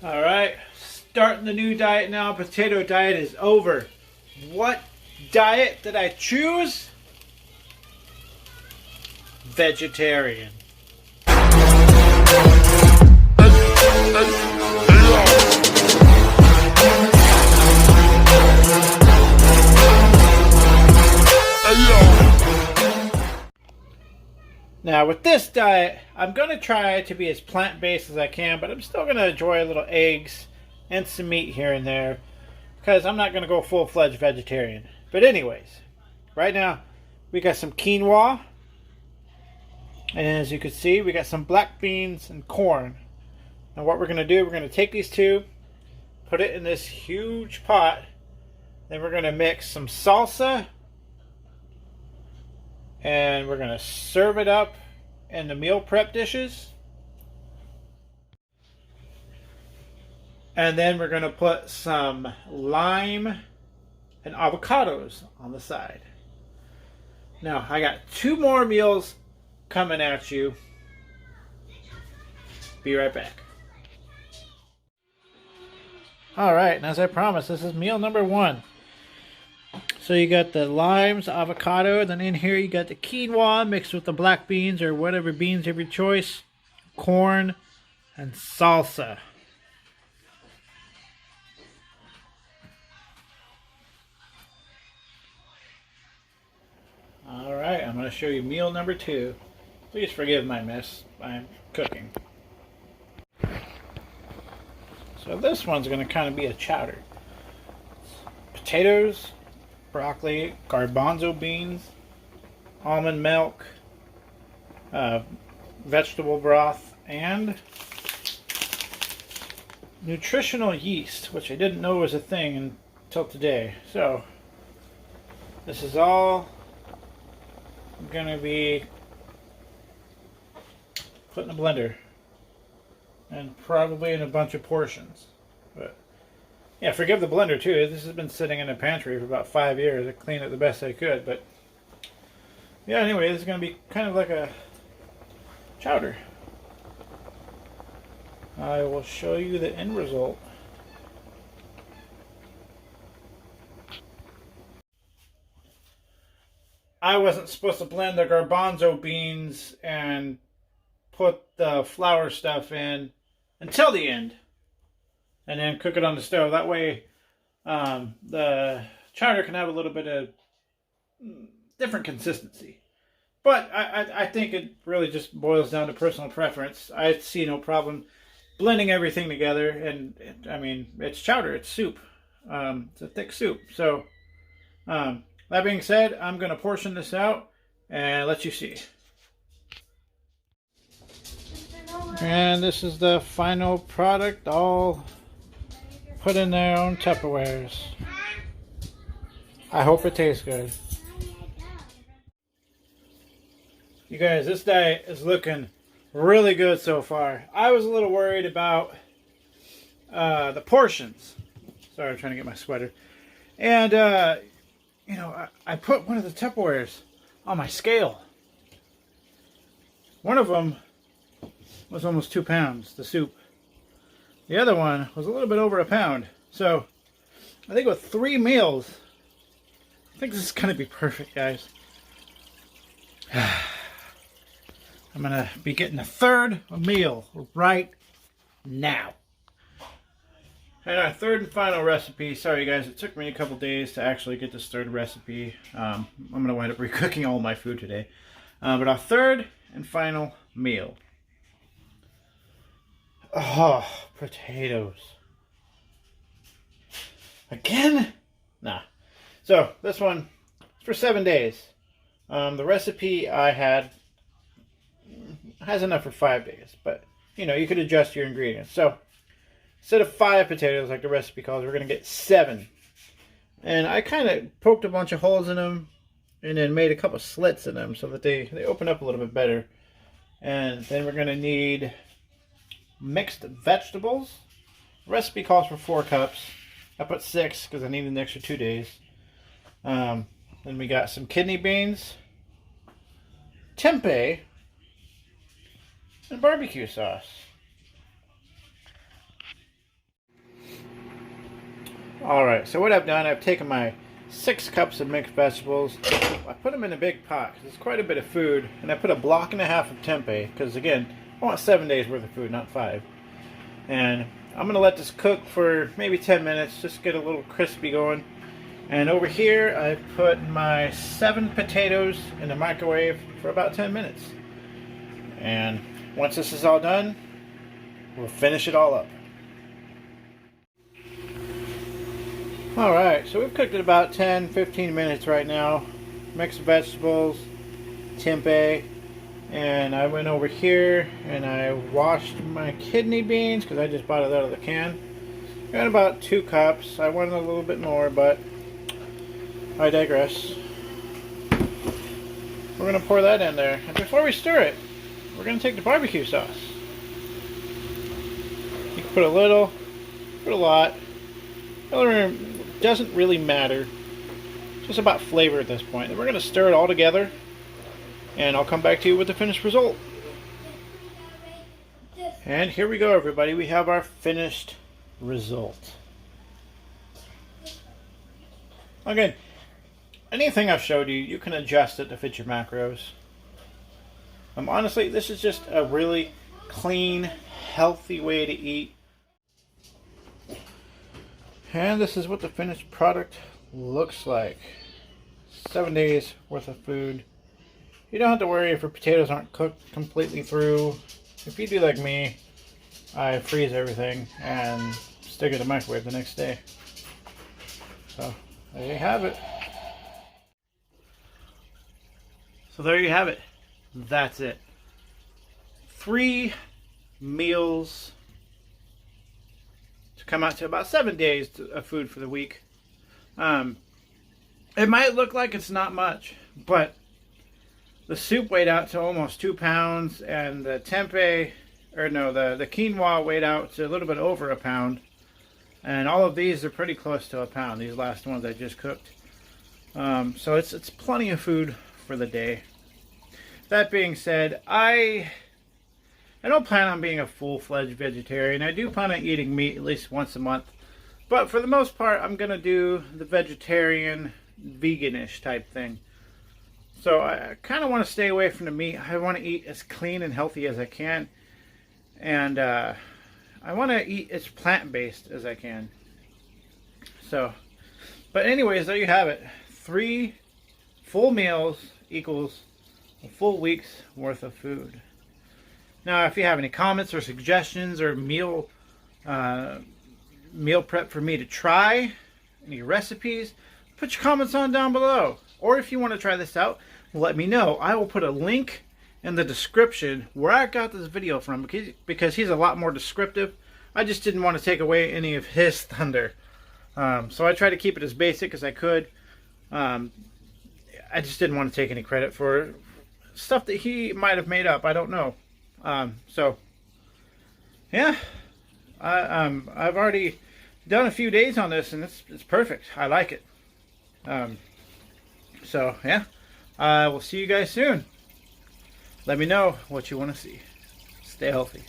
All right, starting the new diet now. Potato diet is over. What diet did I choose? Vegetarian. Now with this diet, I'm going to try to be as plant-based as I can, but I'm still going to enjoy a little eggs and some meat here and there because I'm not going to go full-fledged vegetarian. But anyways, right now we got some quinoa, and as you can see we got some black beans and corn. Now what we're going to do, we're going to take these two, put it in this huge pot, then we're going to mix some salsa, and we're going to serve it up in the meal prep dishes. And then we're going to put some lime and avocados on the side. Now, I got 2 more meals coming at you. Be right back. Alright, and as I promised, this is meal number 1. So you got the limes, avocado, then in here you got the quinoa mixed with the black beans or whatever beans of your choice, corn, and salsa. Alright, I'm going to show you meal number 2. Please forgive my mess. I'm cooking. So this one's going to kind of be a chowder. Potatoes, broccoli, garbanzo beans, almond milk, vegetable broth, and nutritional yeast, which I didn't know was a thing until today. So this is all going to be put in a blender and probably in a bunch of portions. But yeah, forgive the blender too. This has been sitting in the pantry for about 5 years. I cleaned it the best I could, but yeah, anyway, this is going to be kind of like a chowder. I will show you the end result. I wasn't supposed to blend the garbanzo beans and put the flour stuff in until the end, and then cook it on the stove. That way the chowder can have a little bit of different consistency. But I think it really just boils down to personal preference. I see no problem blending everything together, and I mean, it's chowder, it's soup. It's a thick soup. So that being said, I'm going to portion this out and let you see. And this is the final product, all put in their own Tupperwares. I hope it tastes good. You guys, this diet is looking really good so far. I was a little worried about the portions. Sorry, I'm trying to get my sweater. And, you know, I put one of the Tupperwares on my scale. One of them was almost 2 pounds, the soup. The other one was a little bit over 1 pound. So, I think with 3 meals, I think this is going to be perfect, guys. I'm going to be getting a 3rd meal right now. And our 3rd and final recipe. Sorry, guys, it took me a couple days to actually get this 3rd recipe. I'm going to wind up recooking all my food today. But our 3rd and final meal. Oh, potatoes. Again? Nah. So, this one is for 7 days. The recipe I had has enough for 5 days. But, you know, you could adjust your ingredients. So, instead of 5 potatoes like the recipe calls, we're going to get 7. And I kind of poked a bunch of holes in them and then made a couple slits in them so that they open up a little bit better. And then we're going to need mixed vegetables. The recipe calls for 4 cups. I put 6 because I needed an extra 2 days. Then we got some kidney beans, tempeh, and barbecue sauce. Alright, so what I've done, I've taken my 6 cups of mixed vegetables. I put them in a big pot because it's quite a bit of food. And I put a block and a half of tempeh because, again, I want 7 days worth of food, not 5. And I'm going to let this cook for maybe 10 minutes, just get a little crispy going. And over here, I put my 7 potatoes in the microwave for about 10 minutes. And once this is all done, we'll finish it all up. Alright, so we've cooked it about 10-15 minutes right now. Mixed vegetables, tempeh, and I went over here and I washed my kidney beans because I just bought it out of the can. Got about 2 cups. I wanted a little bit more, but I digress. We're going to pour that in there. And before we stir it, we're going to take the barbecue sauce. You can put a little, put a lot. Doesn't really matter. It's just about flavor at this point. And we're going to stir it all together, and I'll come back to you with the finished result. And here we go, everybody. We have our finished result. Again, anything I've showed you, you can adjust it to fit your macros. Honestly, this is just a really clean, healthy way to eat. And this is what the finished product looks like. 7 days worth of food. You don't have to worry if your potatoes aren't cooked completely through. If you do like me, I freeze everything and stick it in the microwave the next day. So there you have it. So there you have it. That's it. 3 meals to come out to about 7 days of food for the week. It might look like it's not much, but the soup weighed out to almost 2 pounds, and the tempeh, or no, the quinoa weighed out to a little bit over 1 pound. And all of these are pretty close to 1 pound, these last ones I just cooked. So it's plenty of food for the day. That being said, I don't plan on being a full-fledged vegetarian. I do plan on eating meat at least once a month. But for the most part, I'm going to do the vegetarian, veganish type thing. So I kind of want to stay away from the meat. I want to eat as clean and healthy as I can. And I want to eat as plant-based as I can. So, but anyways, there you have it. 3 full meals equals a full week's worth of food. Now, if you have any comments or suggestions or meal prep for me to try, any recipes, put your comments on down below. Or if you want to try this out, let me know. I will put a link in the description where I got this video from, because he's a lot more descriptive. I just didn't want to take away any of his thunder. So I tried to keep it as basic as I could. I just didn't want to take any credit for stuff that he might have made up. I don't know. So yeah, I've already done a few days on this, and it's perfect. I like it. So yeah, we'll see you guys soon. Let me know what you want to see. Stay healthy.